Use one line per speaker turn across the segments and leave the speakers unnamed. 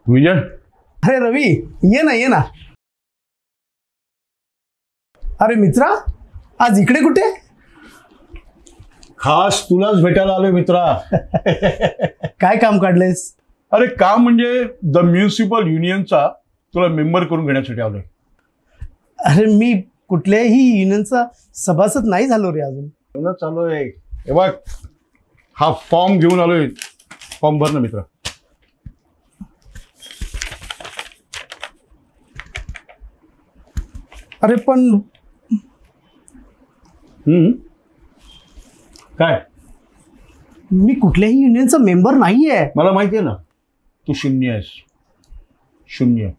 विजय,
अरे रवी, ये ना ये ना. अरे मित्रा, आज इकडे कुठे?
खास तुलाच भेटायला आलोय मित्रा.
काय काम काढलेस?
अरे काम म्हणजे द म्युनिसिपल युनियनचा तुला मेंबर करून घेण्यासाठी आलोय.
अरे मी कुठल्याही युनियनचा सभासद नाही झालो रे अजून.
चालूय. हे बघ, हा फॉर्म घेऊन आलोय. फॉर्म भर ना मित्रा.
अरे पण
काय?
मी कुठल्याही युनियनचा मेंबर नाहीये.
मला माहिती आहे ना, तू शून्य आहेस. शून्य.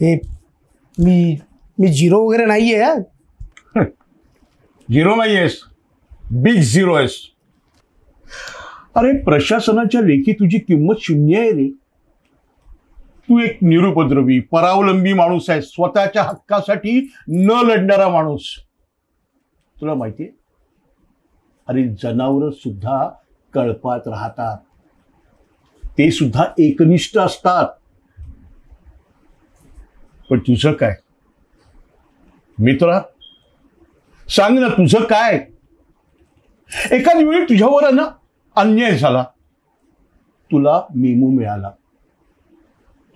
हे मी झिरो वगैरे नाहीये.
झिरो नाही आहेस, बिग झिरो आहेस. अरे प्रशासनाच्या लेखी तुझी किंमत शून्य आहे रे. तू एक निरुपद्रवी परावलंबी माणूस आहेस, स्वतःच्या हक्कासाठी न लढणारा माणूस. तुला माहितीये, अरे जनावर सुद्धा कळपात राहतात, ते सुद्धा एकनिष्ठ असतात. पण तुझं काय मित्रा? सांग ना, तुझं काय? एखाद वेळी तुझ्यावर ना अन्याय झाला, तुला मेमो मिळाला,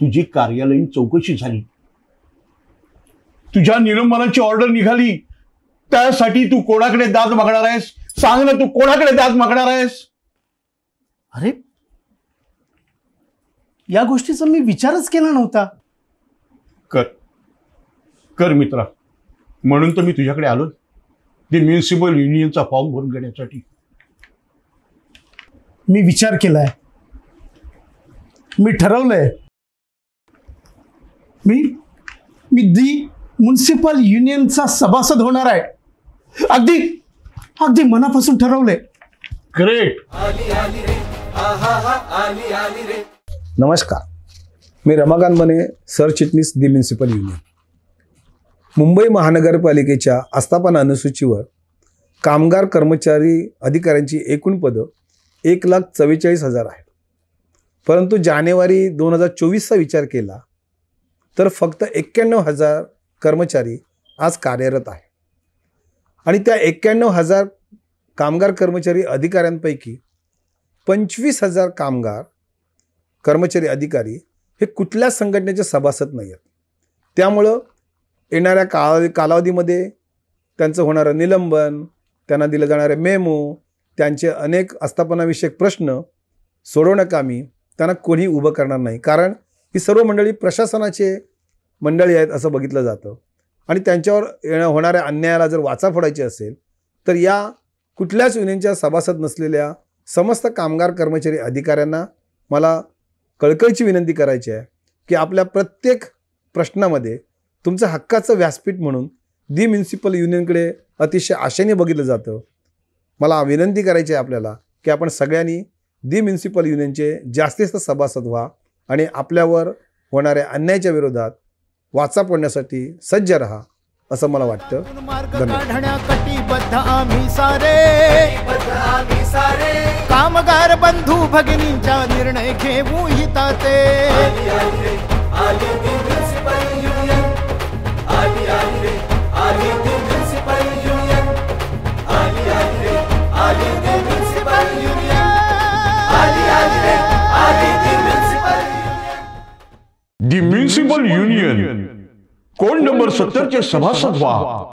तुझी कार्यालयीन चौकशी झाली, तुझ्या निलंबनाची ऑर्डर निघाली, त्यासाठी तू कोणाकडे दाद मागणार आहेस? सांग ना, तू कोणाकडे दाद मागणार आहेस?
अरे या गोष्टीचा मी विचारच केला नव्हता.
कर मित्रा. म्हणून तर मी तुझ्याकडे आलो, ते म्युनिसिपल युनियनचा फॉर्म भरून घेण्यासाठी.
मी विचार केलाय, मी ठरवलंय, मी दी म्युनिसिपल युनियनचा सभासद होणार आहे. अगदी मनापासून ठरवलंय.
ग्रेट.
नमस्कार, मी रमाकांत बने, सरचिटणीस दी म्युनिसिपल युनियन. मुंबई महानगरपालिकेच्या आस्थापना अनुसूचीवर कामगार कर्मचारी अधिकाऱ्यांची एकूण पदं 1,44,000 आहेत. परंतु जानेवारी 2024चा विचार केला तर फक्त 91,000 कर्मचारी आज कार्यरत आहे. आणि त्या 91,000 कामगार कर्मचारी अधिकाऱ्यांपैकी 25,000 कामगार कर्मचारी अधिकारी हे कुठल्याच संघटनेचे सभासद नाही आहेत. त्यामुळं येणाऱ्या कालावधीमध्ये त्यांचं होणारं निलंबन, त्यांना दिले जाणारे मेमो, त्यांचे अनेक आस्थापनाविषयक प्रश्न सोडवण्याकामी त्यांना कोणी उभं करणार नाही. कारण ही सर्व मंडळी प्रशासनाचे मंडळी आहेत असं बघितलं जातं. आणि त्यांच्यावर होणाऱ्या अन्यायाला जर वाचा फोडायची असेल तर या कुठल्याच युनियनच्या सभासद नसलेल्या समस्त कामगार कर्मचारी अधिकाऱ्यांना मला कळकळीची विनंती करायची आहे की आपल्या प्रत्येक प्रश्नामध्ये तुमचं हक्काचं व्यासपीठ म्हणून दी म्युनिसिपल युनियनकडे अतिशय आशेने बघितलं जातं. मला विनंती करायची आहे आपल्याला की आपण सगळ्यांनी दी म्युनिसिपल युनियनचे जास्तीत जास्त सभासद व्हा आणि आपल्यावर होणाऱ्या अन्यायाच्या विरोधात वाचा फोडण्यासाठी सज्ज रहा असं मला वाटतं.
कटिबद्ध आम्ही सारे कामगार बंधू भगिनींचा निर्णय घेऊ हिताचे.
दी म्युनिसिपल युनियन कोड नंबर 70 चे सभासद व्हा.